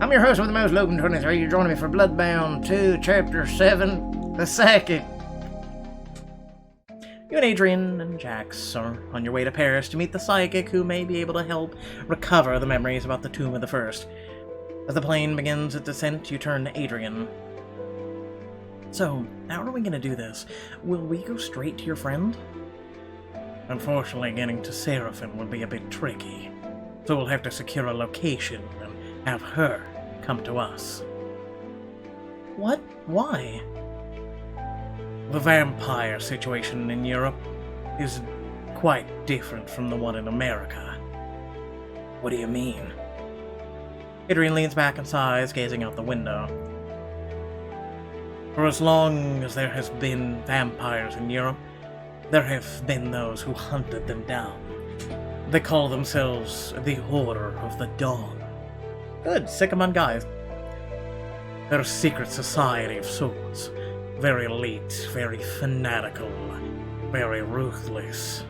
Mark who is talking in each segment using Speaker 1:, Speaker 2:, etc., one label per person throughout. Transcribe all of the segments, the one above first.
Speaker 1: I'm your host with the most, Logan23. You're joining me for BloodBound 2, Chapter 7, the second. You and Adrian and Jax are on your way to Paris to meet the psychic who may be able to help recover the memories about the Tomb of the First. As the plane begins its descent, you turn to Adrian. So, how are we going to do this? Will we go straight to your friend? Unfortunately, getting to Seraphim would be a bit tricky, so we'll have to secure a location and have her come to us. What? Why? The vampire situation in Europe is quite different from the one in America. What do you mean? Adrian leans back and sighs, gazing out the window. For as long as there has been vampires in Europe, there have been those who hunted them down. They call themselves the Order of the Dawn. Good, sick among guys. They're a secret society of sorts. Very elite, very fanatical, very ruthless.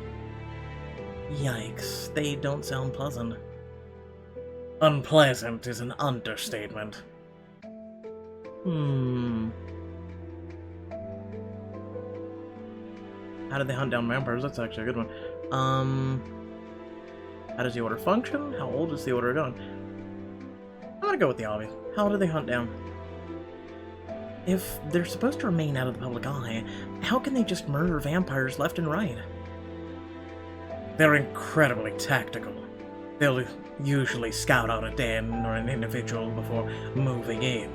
Speaker 1: Yikes, they don't sound pleasant. Unpleasant is an understatement. How did they hunt down vampires? That's actually a good one. How does the order function? How old is the order gone? I'm gonna go with the obvious. How do they hunt down? If they're supposed to remain out of the public eye, how can they just murder vampires left and right? They're incredibly tactical. They'll usually scout out a den or an individual before moving in.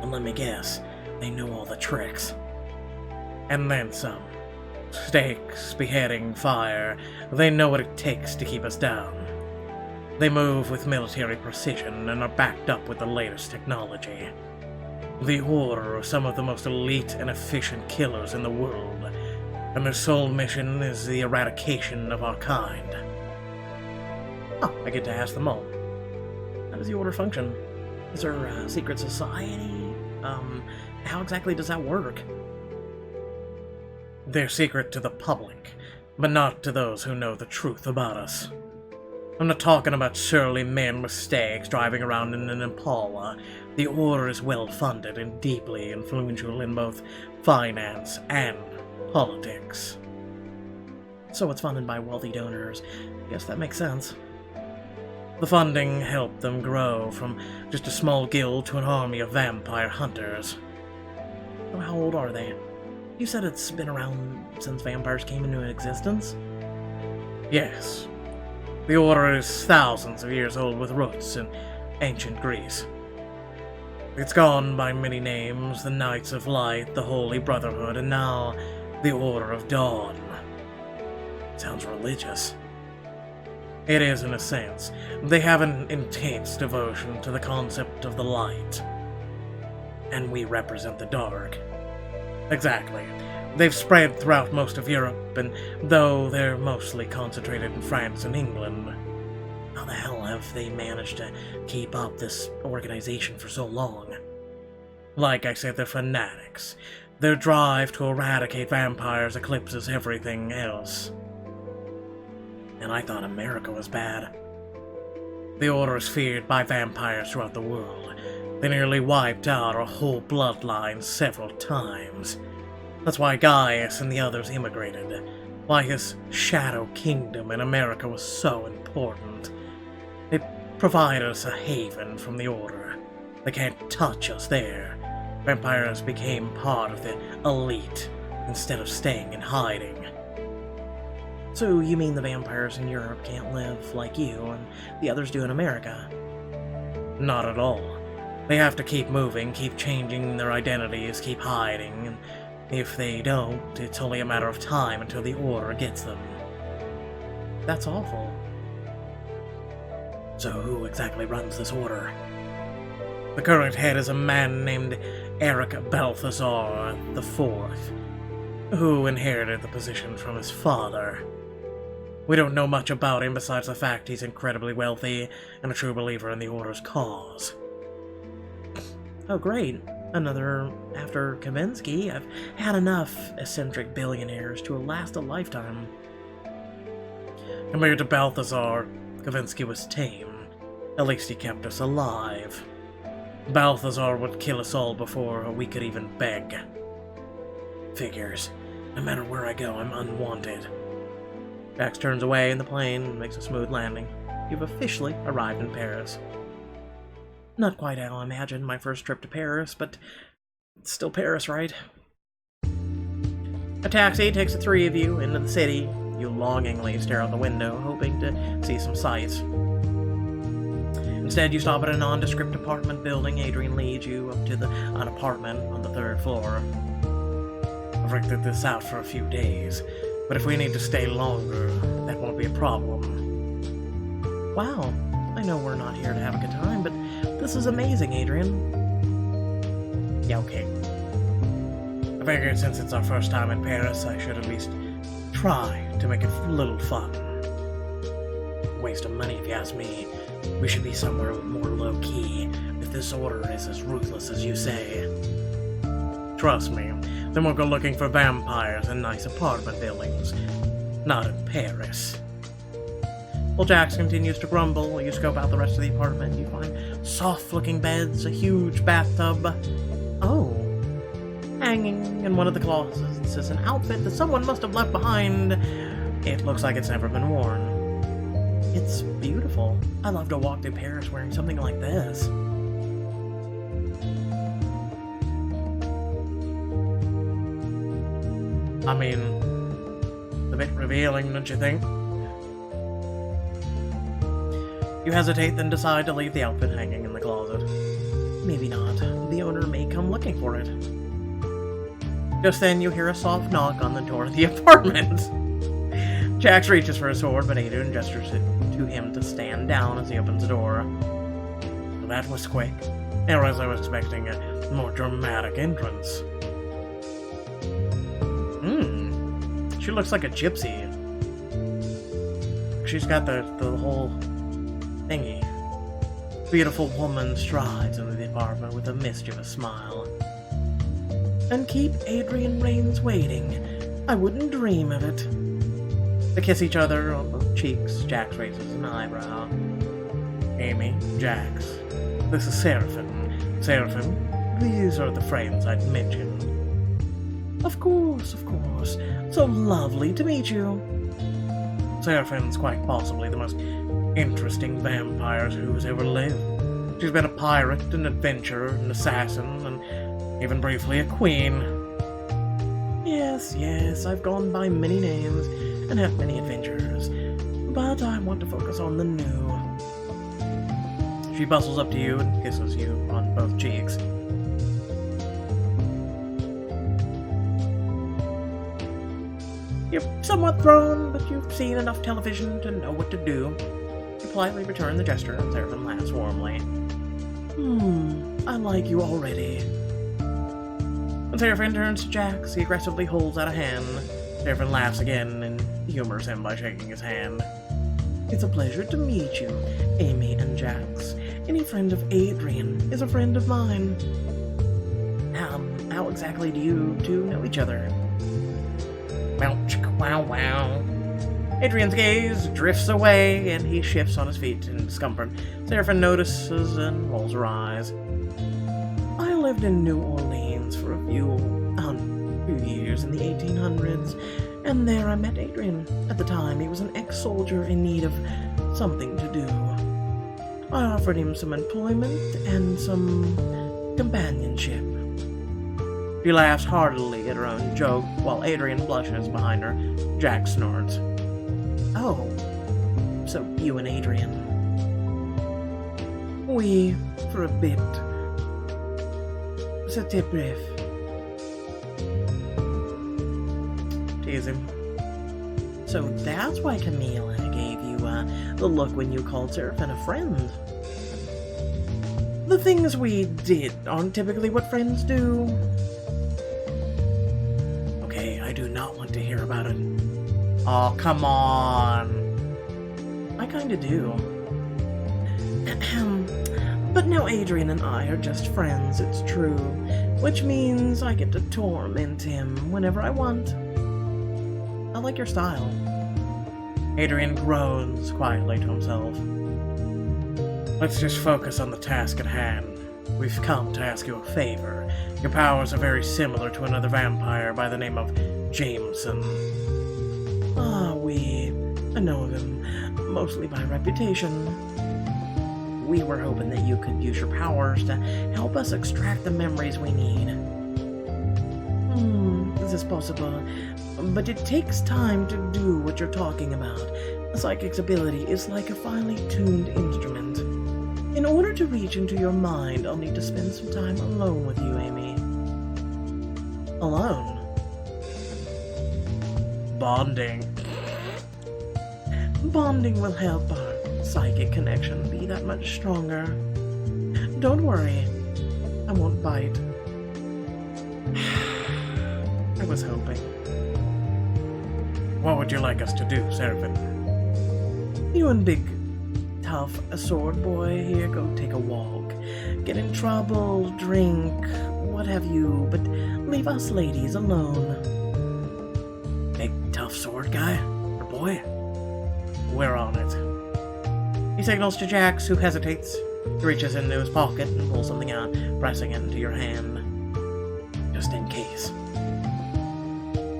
Speaker 1: And let me guess, they know all the tricks. And then some. Stakes, beheading, fire, they know what it takes to keep us down. They move with military precision and are backed up with the latest technology. The Order are some of the most elite and efficient killers in the world, and their sole mission is the eradication of our kind. Oh, I get to ask them all. How does the Order function? Is there a secret society? How exactly does that work? They're secret to the public, but not to those who know the truth about us. I'm not talking about surly men with stakes driving around in an Impala. The Order is well-funded and deeply influential in both finance and politics. So it's funded by wealthy donors. I guess that makes sense. The funding helped them grow from just a small guild to an army of vampire hunters. So how old are they? You said it's been around since vampires came into existence? Yes. The Order is thousands of years old with roots in ancient Greece. It's gone by many names, the Knights of Light, the Holy Brotherhood, and now the Order of Dawn. Sounds religious. It is in a sense. They have an intense devotion to the concept of the light. And we represent the dark. Exactly. They've spread throughout most of Europe, and though they're mostly concentrated in France and England, how the hell have they managed to keep up this organization for so long? Like I said, they're fanatics. Their drive to eradicate vampires eclipses everything else. And I thought America was bad. The Order is feared by vampires throughout the world. They nearly wiped out our whole bloodline several times. That's why Gaius and the others immigrated. Why his shadow kingdom in America was so important. It provided us a haven from the Order. They can't touch us there. Vampires became part of the elite instead of staying in hiding. So you mean the vampires in Europe can't live like you and the others do in America? Not at all. They have to keep moving, keep changing their identities, keep hiding, and if they don't, it's only a matter of time until the Order gets them. That's awful. So who exactly runs this Order? The current head is a man named Eric Balthazar IV, who inherited the position from his father. We don't know much about him besides the fact he's incredibly wealthy and a true believer in the Order's cause. Oh great, another after Kavinsky. I've had enough eccentric billionaires to last a lifetime. Compared to Balthazar, Kavinsky was tame. At least he kept us alive. Balthazar would kill us all before we could even beg. Figures. No matter where I go, I'm unwanted. Jax turns away in the plane and makes a smooth landing. You've officially arrived in Paris. Not quite how I imagined my first trip to Paris, but it's still Paris, right? A taxi takes the three of you into the city. You longingly stare out the window, hoping to see some sights. Instead, you stop at a nondescript apartment building. Adrian leads you up to an apartment on the 3rd floor. I've rented this out for a few days, but if we need to stay longer, that won't be a problem. Wow, I know we're not here to have a good time, but this is amazing, Adrian. Yeah, okay. I figured since it's our first time in Paris, I should at least try to make it a little fun. Waste of money, if you ask me. We should be somewhere more low-key, if this order is as ruthless as you say. Trust me, then we'll go looking for vampires in nice apartment buildings. Not in Paris. While Jax continues to grumble, while you scope out the rest of the apartment, you find soft-looking beds, a huge bathtub. Oh. Hanging in one of the closets is an outfit that someone must have left behind. It looks like it's never been worn. It's beautiful. I'd love to walk through Paris wearing something like this. I mean, a bit revealing, don't you think? You hesitate, then decide to leave the outfit hanging in the closet. Maybe not. The owner may come looking for it. Just then, you hear a soft knock on the door of the apartment. Jax reaches for his sword, but Adrian gestures to him to stand down as he opens the door. Well, that was quick. Or as I was expecting, a more dramatic entrance. She looks like a gypsy. She's got the whole thingy. Beautiful woman strides into the apartment with a mischievous smile. And keep Adrian Raines waiting. I wouldn't dream of it. They kiss each other on both cheeks. Jax raises an eyebrow. Amy, Jax, this is Seraphim. Seraphim, these are the friends I'd mentioned. Of course, of course. So lovely to meet you. Seraphim's quite possibly the most interesting vampire who's ever lived. She's been a pirate, an adventurer, an assassin, and even briefly a queen. Yes, I've gone by many names and had many adventures, but I want to focus on the new. She bustles up to you and kisses you on both cheeks. You're somewhat thrown, but you've seen enough television to know what to do. You politely return the gesture, and Seraphim laughs warmly. I like you already. When Seraphim turns to Jax, he aggressively holds out a hand. Seraphim laughs again and humors him by shaking his hand. It's a pleasure to meet you, Amy and Jax. Any friend of Adrian is a friend of mine. How exactly do you two know each other? Wow. Adrian's gaze drifts away, and he shifts on his feet in discomfort. Seraphim notices and rolls her eyes. I lived in New Orleans for a few years in the 1800s, and there I met Adrian. At the time, he was an ex-soldier in need of something to do. I offered him some employment and some companionship. She laughs heartily at her own joke, while Adrian blushes behind her. Jax snorts. Oh, so you and Adrian. Oui, for a bit. C'était bref. Tease him. So that's why Camila gave you the look when you called Seraphim a friend. The things we did aren't typically what friends do. Okay, I do not want to hear about it. Oh, come on. I kinda do. But now Adrian and I are just friends, it's true. Which means I get to torment him whenever I want. I like your style. Adrian groans quietly to himself. Let's just focus on the task at hand. We've come to ask you a favor. Your powers are very similar to another vampire by the name of Jameson. I know of him, mostly by reputation. We were hoping that you could use your powers to help us extract the memories we need. This is possible, but it takes time to do what you're talking about. A psychic's ability is like a finely tuned instrument. In order to reach into your mind, I'll need to spend some time alone with you, Amy. Alone? Bonding. Bonding will help our psychic connection be that much stronger. Don't worry, I won't bite. I was hoping. What would you like us to do, Seraphim? You and big, tough, sword boy here go take a walk. Get in trouble, drink, what have you, but leave us ladies alone. Big, tough sword guy? Or boy? We're on it. He signals to Jax, who hesitates. He reaches into his pocket and pulls something out, pressing it into your hand. Just in case.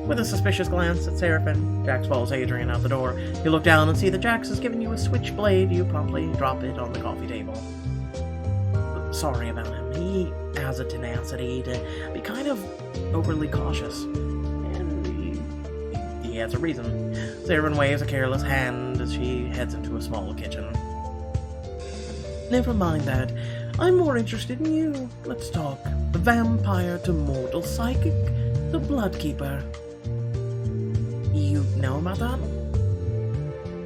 Speaker 1: With a suspicious glance at Seraphim, Jax follows Adrian out the door. You look down and see that Jax has given you a switchblade. You promptly drop it on the coffee table. Sorry about him. He has a tenacity to be kind of overly cautious. And he has a reason. Seraphim waves a careless hand as she heads into a small kitchen. Never mind that. I'm more interested in you. Let's talk. Vampire to mortal, psychic to bloodkeeper. You know about that?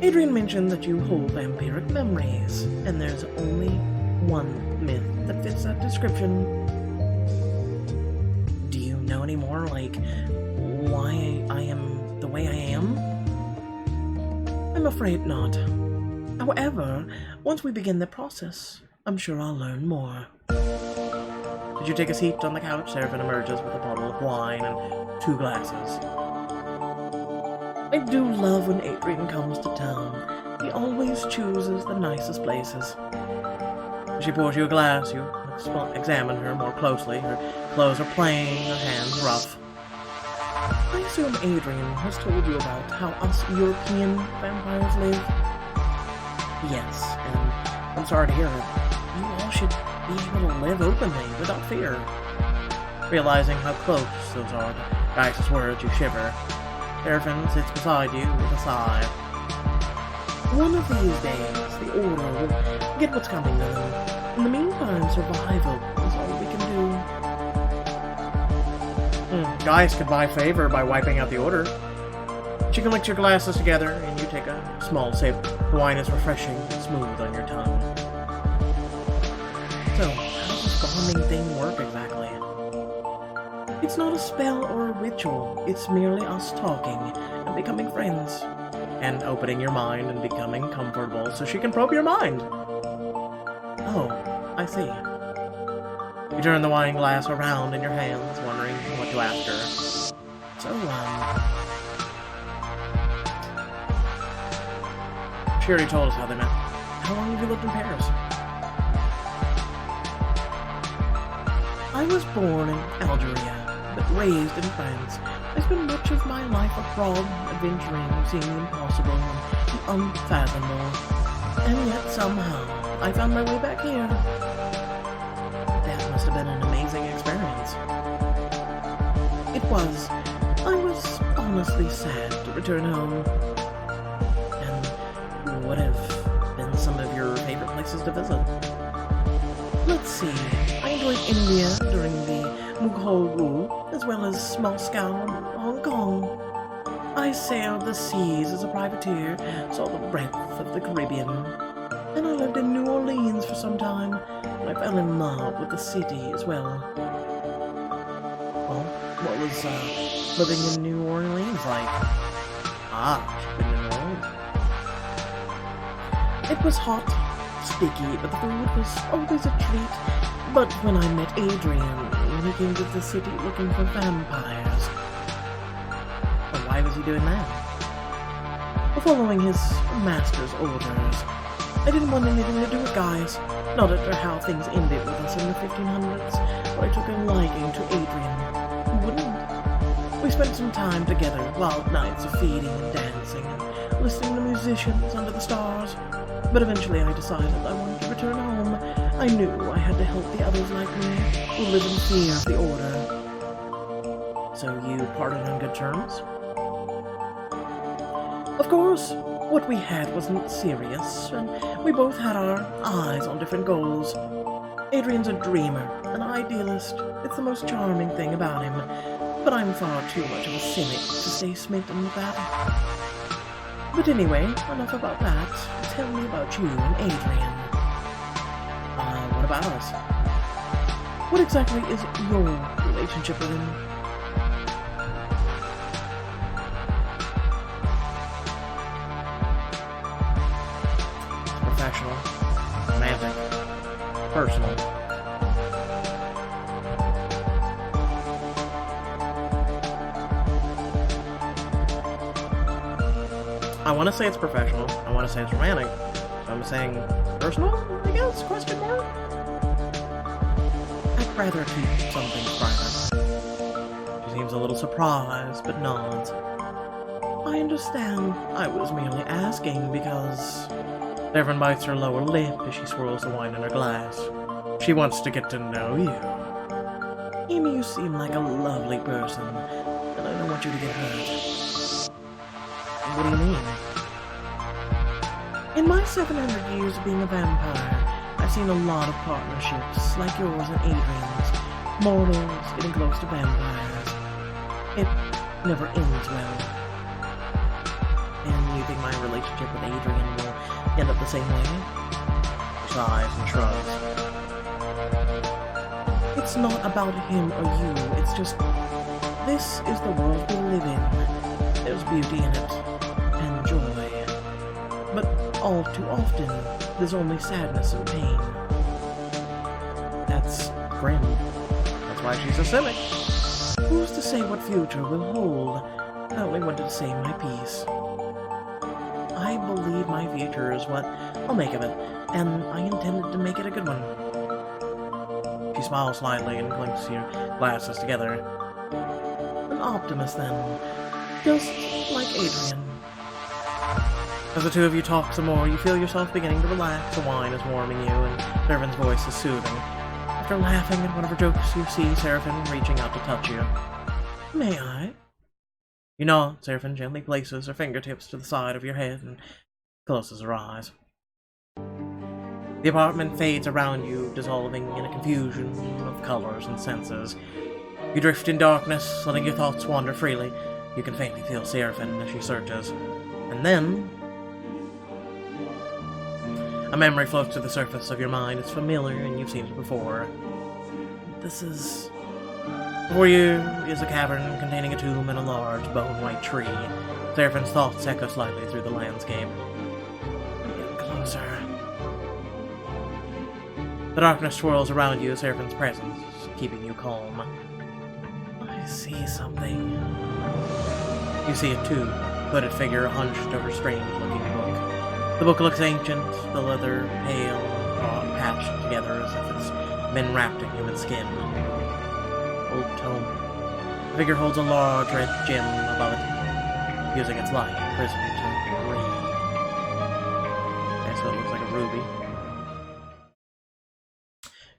Speaker 1: Adrian mentioned that you hold vampiric memories, and there's only one myth that fits that description. Do you know any more, like, why I am the way I am? I'm afraid not. However, once we begin the process, I'm sure I'll learn more. Did you take a seat on the couch? Seraphim emerges with a bottle of wine and 2 glasses. I do love when Adrian comes to town. He always chooses the nicest places. She pours you a glass. You examine her more closely. Her clothes are plain, her hands rough. I assume Adrian has told you about how us European vampires live? Yes, and I'm sorry to hear it. You all should be able to live openly, without fear. Realizing how close those are to Gaius' words, you shiver. Seraphim sits beside you with a sigh. One of these days, the Order will get what's coming to them. In the meantime, survival is all we can do. Gaius could buy favor by wiping out the Order. She collects your glasses together, and you take a small sip. The wine is refreshing and smooth on your tongue. So, how does this bonding thing work exactly? It's not a spell or a ritual. It's merely us talking and becoming friends. And opening your mind and becoming comfortable so she can probe your mind. Oh, I see. You turn the wine glass around in your hands, wondering what to ask her. So, she already told us how they met. How long have you lived in Paris? I was born in Algeria, but raised in France. I spent much of my life abroad, adventuring, seeing the impossible and the unfathomable. And yet, somehow, I found my way back here. That must have been an amazing experience. It was. I was honestly sad to return home. And what have been some of your favorite places to visit? Let's see. I enjoyed India during the Mughal rule, as well as Moscow and Hong Kong. I sailed the seas as a privateer, saw the breadth of the Caribbean. Then I lived in New Orleans for some time, and I fell in love with the city as well. Well, what was living in New Orleans like? She's been in New Orleans. It was hot, sticky, but the food was always a treat. But when I met Adrian, he came to the city looking for vampires. But why was he doing that? Following his master's orders. I didn't want anything to do with Gaius, not after how things ended with us in the 1500s, but I took a liking to Adrian. Who wouldn't? We spent some time together, wild nights of feeding and dancing, and listening to musicians under the stars. But eventually I decided I wanted to return home. I knew I had to help the others like me, who live in fear of the Order. So you parted on good terms? Of course. What we had wasn't serious, and we both had our eyes on different goals. Adrian's a dreamer, an idealist. It's the most charming thing about him, but I'm far too much of a cynic to stay smitten with that. But anyway, enough about that. Tell me about you and Adrian. What about us? What exactly is your relationship with him? Professional, romantic, personal. I want to say it's professional. I want to say it's romantic. So I'm saying personal, I guess? Question mark? I'd rather keep something private. She seems a little surprised, but nods. I understand. I was merely asking because... Devon bites her lower lip as she swirls the wine in her glass. She wants to get to know you. Amy, you seem like a lovely person, and I don't want you to get hurt. What do you mean? In my 700 years of being a vampire, I've seen a lot of partnerships, like yours and Adrian's. Mortals getting close to vampires. It never ends well. And you think my relationship with Adrian will end up the same way? Sighs and shrugs. It's not about him or you, it's just... This is the world we live in. There's beauty in it, and joy. But all too often, there's only sadness and pain. That's grim. That's why she's a cynic. Who's to say what future will hold? I only wanted to say my piece. I believe my future is what I'll make of it, and I intended to make it a good one. She smiles slightly and clinks her glasses together. An optimist, then. Just like Adrian. As the two of you talk some more, you feel yourself beginning to relax. The wine is warming you, and Seraphine's voice is soothing. After laughing at one of her jokes, you see Seraphine reaching out to touch you. May I? You nod. Seraphine gently places her fingertips to the side of your head and closes her eyes. The apartment fades around you, dissolving in a confusion of colors and senses. You drift in darkness, letting your thoughts wander freely. You can faintly feel Seraphine as she searches. And then... a memory floats to the surface of your mind. It's familiar, and you've seen it before. This is... Before you is a cavern containing a tomb and a large bone-white tree. Seraphine's thoughts echo slightly through the landscape. I'm getting closer. The darkness swirls around you, Seraphine's presence keeping you calm. I see something. You see it too, a hooded figure hunched over a strange-looking book. The book looks ancient, the leather pale, patched together as if it's been wrapped in human skin. Old tome. The figure holds a large red gem above it, using its light prism to read. Okay, so it looks like a ruby.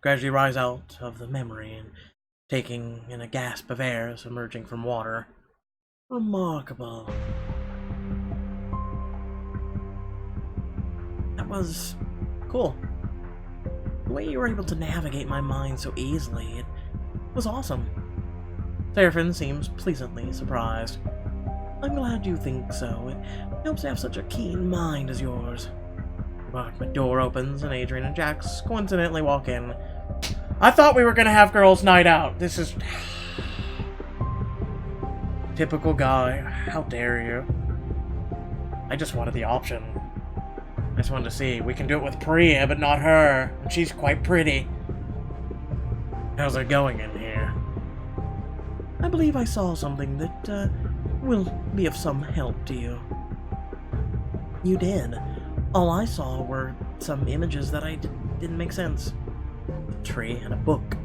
Speaker 1: Gradually rise out of the memory and taking in a gasp of air as emerging from water. Remarkable. That was cool. The way you were able to navigate my mind so easily, it was awesome. Seraphine seems pleasantly surprised. I'm glad you think so. It helps to have such a keen mind as yours. The apartment door opens and Adrian and Jax coincidentally walk in. I thought we were gonna have girls' night out. This is... typical guy. How dare you? I just wanted the option. I just wanted to see. We can do it with Priya, but not her. And she's quite pretty. How's it going in here? I believe I saw something that, will be of some help to you. You did. All I saw were some images that didn't make sense. A tree and a book.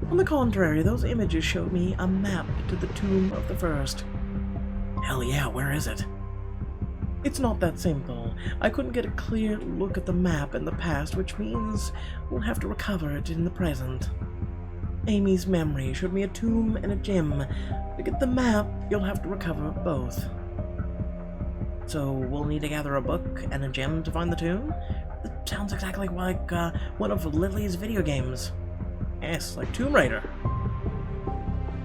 Speaker 1: On the contrary, those images showed me a map to the tomb of the first. Hell yeah, where is it? It's not that simple. I couldn't get a clear look at the map in the past, which means we'll have to recover it in the present. Amy's memory showed me a tomb and a gem. To get the map, you'll have to recover both. So we'll need to gather a book and a gem to find the tomb? That sounds exactly like one of Lily's video games. Yes, like Tomb Raider.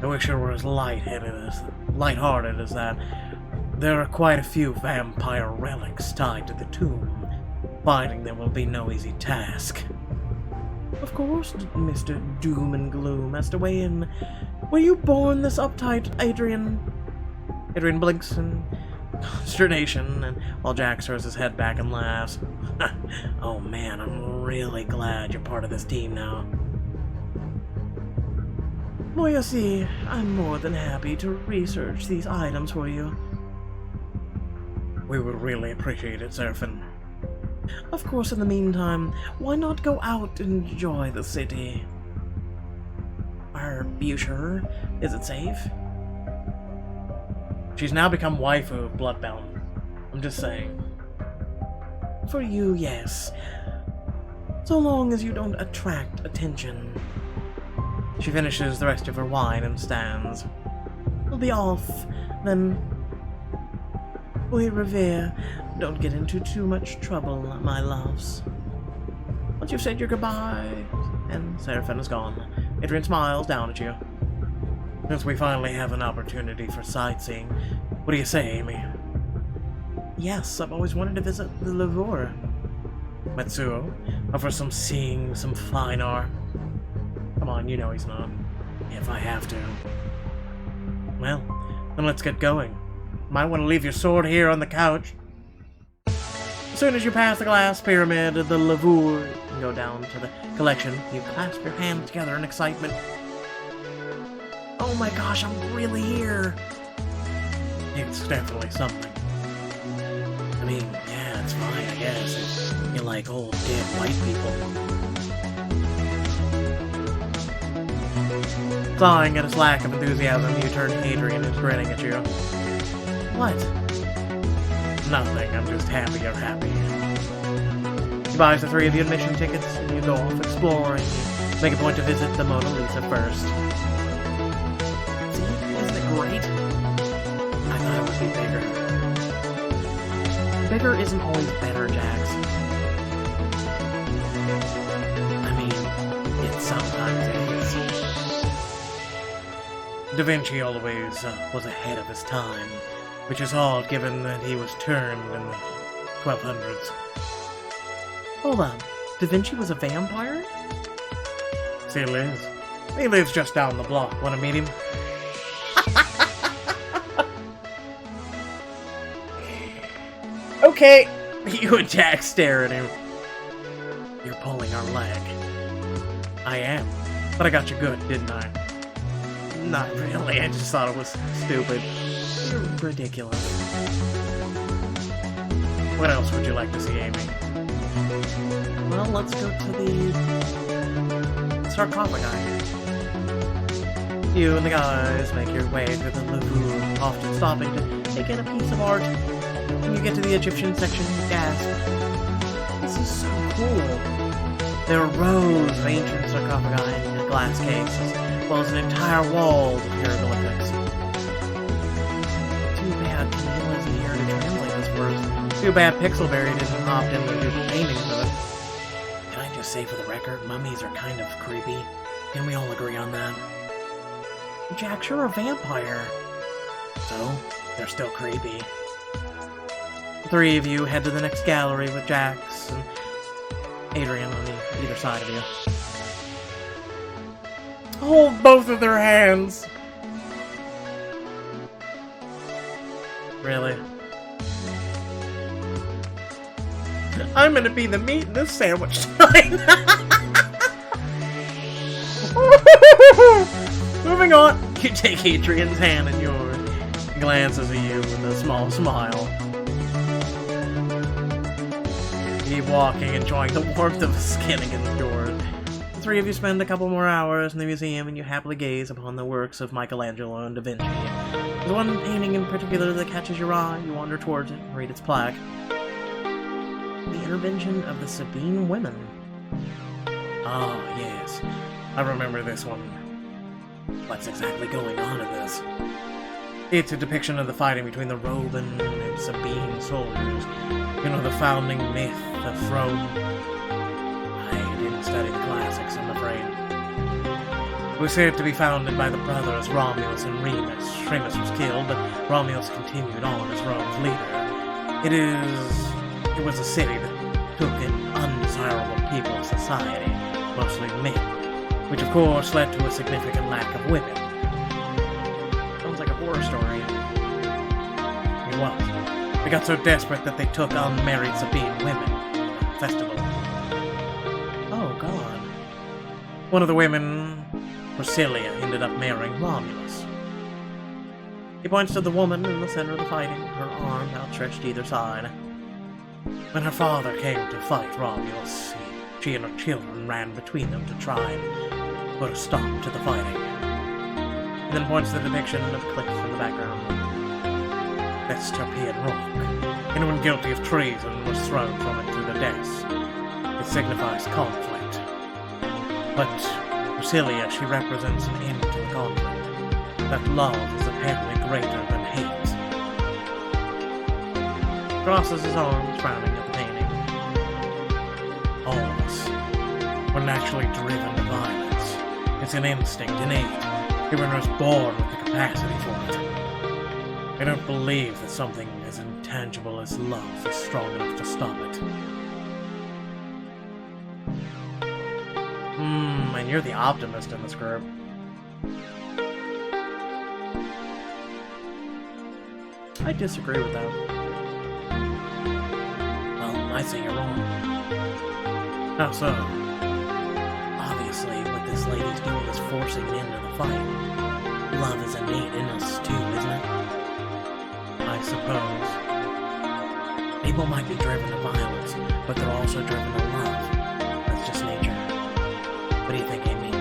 Speaker 1: I wish it were as lighthearted as that. There are quite a few vampire relics tied to the tomb. Finding them will be no easy task. Of course, Mr. Doom and Gloom has to weigh in. Were you born this uptight, Adrian? Adrian blinks in consternation, and while Jack throws his head back and laughs. Oh man, I'm really glad you're part of this team now. Well, you see, I'm more than happy to research these items for you. We would really appreciate it, Seraphin. Of course, in the meantime, why not go out and enjoy the city? Are you sure? Is it safe? She's now become waifu of BloodBound. I'm just saying. For you, yes. So long as you don't attract attention. She finishes the rest of her wine and stands. We'll be off, then. We revere. Don't get into too much trouble, my loves. Once you've said your goodbye, and Seraphin is gone, Adrian smiles down at you. Since we finally have an opportunity for sightseeing, what do you say, Amy? Yes, I've always wanted to visit the Louvre. Matsuo, for seeing some fine art. Come on, you know he's not. If I have to. Well, then let's get going. Might want to leave your sword here on the couch. As soon as you pass the glass pyramid of the Louvre and go down to the collection, you clasp your hands together in excitement. Oh my gosh, I'm really here! It's definitely something. I mean, yeah, it's fine, I guess. If you like old, dead white people. Sighing at his lack of enthusiasm, you turn to Adrian and grinning at you. What? Nothing, I'm just happy you're happy. He buys the three of you admission tickets, and you go off exploring. You make a point to visit the Mona Lisa first. See, isn't it great? I thought it would be bigger. Bigger isn't always better, Jax. I mean, it sometimes is. Da Vinci always was ahead of his time, which is odd given that he was turned in the 1200s. Hold on, Da Vinci was a vampire? Still is. He lives just down the block. Want to meet him? Okay! You and Jack stare at him. You're pulling our leg. I am. But I got you good, didn't I? Not really, I just thought it was stupid. You're ridiculous. What else would you like to see, Amy? Well, let's go to the sarcophagi. You and the guys make your way to the Louvre, often stopping to take in a piece of art. When you get to the Egyptian section, you gasp. This is so cool. There are rows of ancient sarcophagi and glass cases, as well as an entire wall of hieroglyphics. Too bad Camille isn't here to translate this for us. Too bad Pixelberry didn't opt in to do paintings of it. Can I just say for the record, mummies are kind of creepy. Can we all agree on that? Jack, you're a vampire. So, they're still creepy. The three of you head to the next gallery with Jax and Adrian on either side of you. Hold both of their hands! Really? I'm gonna be the meat in this sandwich tonight! Moving on! You take Adrian's hand in yours. He glances at you with a small smile. keep walking, enjoying the warmth of the skin against yours. The three of you spend a couple more hours in the museum, and you happily gaze upon the works of Michelangelo and Da Vinci. There's one painting in particular that catches your eye. You wander towards it and read its plaque. The intervention of the Sabine Women. Ah, yes. I remember this one. What's exactly going on in this? It's a depiction of the fighting between the Roman and Sabine soldiers. You know, the founding myth of Rome. I didn't study the classics, I'm afraid. It was said to be founded by the brothers Romulus and Remus. Remus was killed, but Romulus continued on as Rome's leader. It was a city that took an undesirable people of society, mostly men, which of course led to a significant lack of women. Sounds like a horror story. It was. They got so desperate that they took unmarried Sabine women at a festival. Oh god. One of the women, Priscilla, ended up marrying Romulus. He points to the woman in the center of the fighting, her arm outstretched either side. When her father came to fight Romulus, she and her children ran between them to try and put a stop to the fighting. He then points to the depiction of a cliff in the background. That's Tarpeian Rock. Anyone guilty of treason was thrown from it to the depths. It signifies conflict. But Priscilla, she represents an end to the conflict. That love is apparently greater than hate. Crosses his arms, frowning at the painting. All of us. We're naturally driven to violence. It's an instinct, innate. Human was born with the capacity for it. I don't believe that something as intangible as love is strong enough to stop it. And you're the optimist in this group. I disagree with that. Well, I say you're wrong. How so? Obviously, what this lady's doing is forcing it into the fight. Love is innate in us too, isn't it? I suppose. People might be driven to violence, but they're also driven to love. That's just nature. What do you think, Amy?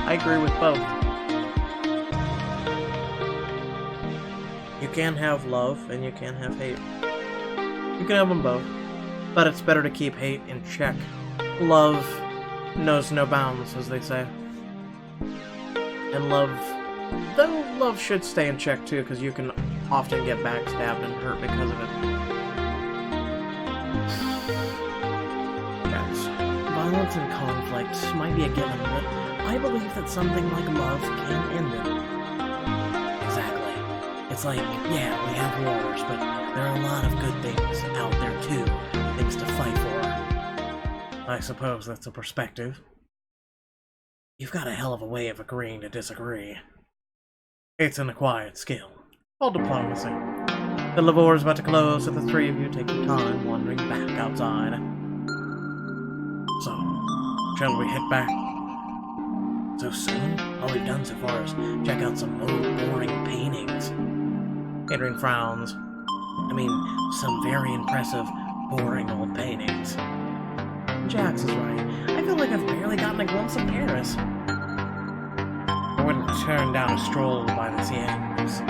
Speaker 1: I agree with both. You can have love and you can have hate. You can have them both, but it's better to keep hate in check. Love knows no bounds, as they say. And love should stay in check too, because you can often get backstabbed and hurt because of it. Guys, violence and conflict might be a given, but I believe that something like love can end it. Exactly. It's like, yeah, we have wars, but there are a lot of good things out there too, things to fight for. I suppose that's a perspective. You've got a hell of a way of agreeing to disagree. It's an acquired skill. All diplomacy. The Louvre is about to close, so the three of you take your time wandering back outside. So, shall we head back? So soon? All we've done so far is check out some old, boring paintings. Adrian frowns. I mean, some very impressive, boring old paintings. Jax is right. I feel like I've barely gotten a glimpse of Paris. I wouldn't turn down a stroll by the Siennes.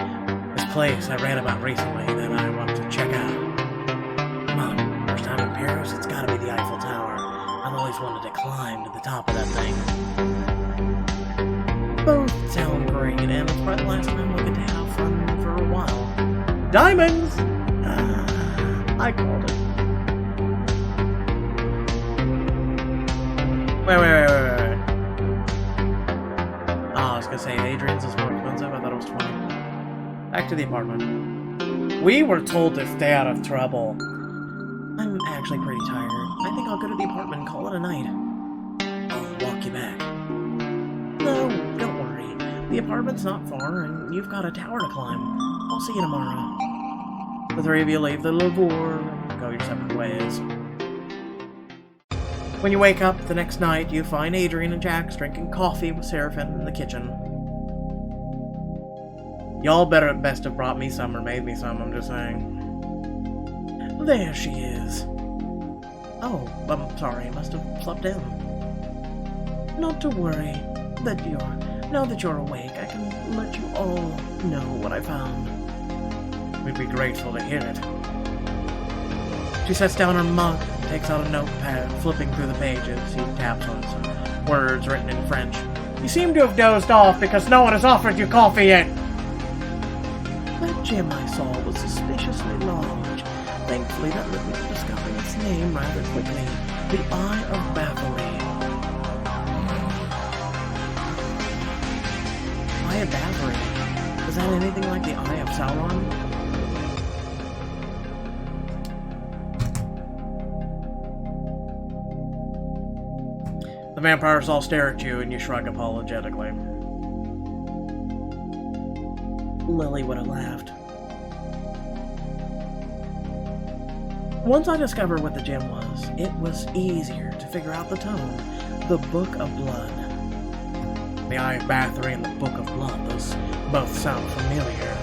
Speaker 1: This place I read about recently that I want to check out. Come on, first time in Paris, it's gotta be the Eiffel Tower. I've always wanted to climb to the top of that thing. Both sound great, and it's probably the last time we'll get to have fun for a while. Diamonds! I called it. Wait. Oh, I was gonna say Adrian's is more expensive. I thought it was 20. Back to the apartment. We were told to stay out of trouble. I'm actually pretty tired. I think I'll go to the apartment and call it a night. I'll walk you back. No, don't worry. The apartment's not far, and you've got a tower to climb. I'll see you tomorrow. The three of you leave the Louvre and go your separate ways. When you wake up the next night, you find Adrian and Jax drinking coffee with Seraphim in the kitchen. Y'all better at best have brought me some or made me some, I'm just saying. There she is. Oh, I'm sorry, I must have slept in. Not to worry. Now that you're awake, I can let you all know what I found. We'd be grateful to hear it. She sets down her mug and takes out a notepad, flipping through the pages. He taps on some words written in French. You seem to have dozed off because no one has offered you coffee yet. That gem I saw was suspiciously large. Thankfully, that led me to discovering its name rather quickly. The Eye of Bathory. Eye of Bathory? Is that anything like the Eye of Sauron? The vampires all stare at you and you shrug apologetically. Lily would have laughed. Once I discovered what the gem was, it was easier to figure out the tone. The Book of Blood. The Eye of Bathory and the Book of Blood, those both sound familiar.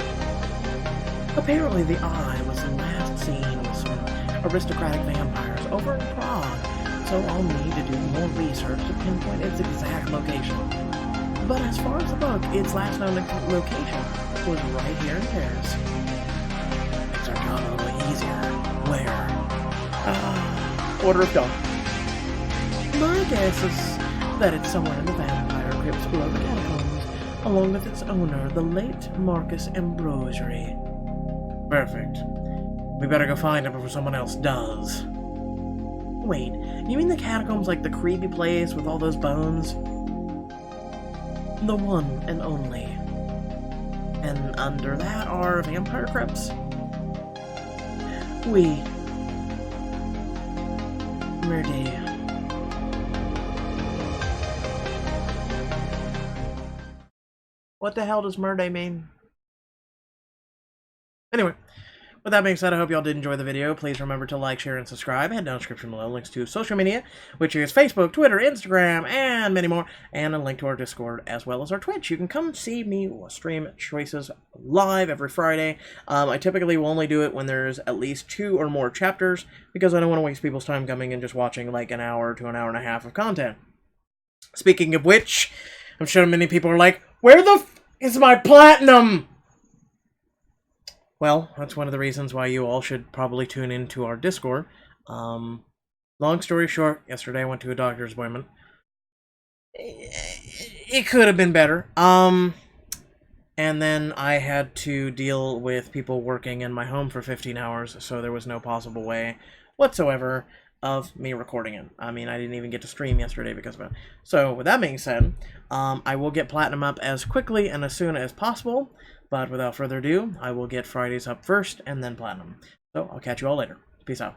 Speaker 1: Apparently the Eye was last seen with some aristocratic vampires over in Prague, so I'll need to do more research to pinpoint its exact location. But as far as the book, its last known location was right here in Paris. Makes our job a little easier. Where? Order of Dawn. My guess is that it's somewhere in the vampire crypts below the catacombs, along with its owner, the late Marcus Ambrosery. Perfect. We better go find it before someone else does. Wait, you mean the catacombs like the creepy place with all those bones? The one and only. And under that are vampire crypts? Oui. Merde. What the hell does merde mean? Anyway. With that being said, I hope y'all did enjoy the video. Please remember to like, share, and subscribe. Head down in the description below links to social media, which is Facebook, Twitter, Instagram, and many more, and a link to our Discord as well as our Twitch. You can come see me stream Choices live every Friday. I typically will only do it when there's at least 2 or more chapters, because I don't want to waste people's time coming and just watching like an hour to an hour and a half of content. Speaking of which, I'm sure many people are like, where the f is my platinum? Well, that's one of the reasons why you all should probably tune into our Discord. Long story short, yesterday I went to a doctor's appointment. It could have been better. And then I had to deal with people working in my home for 15 hours, so there was no possible way whatsoever of me recording it. I mean, I didn't even get to stream yesterday because of it. So, with that being said, I will get Platinum up as quickly and as soon as possible. But without further ado, I will get Fridays up first and then Platinum. So I'll catch you all later. Peace out.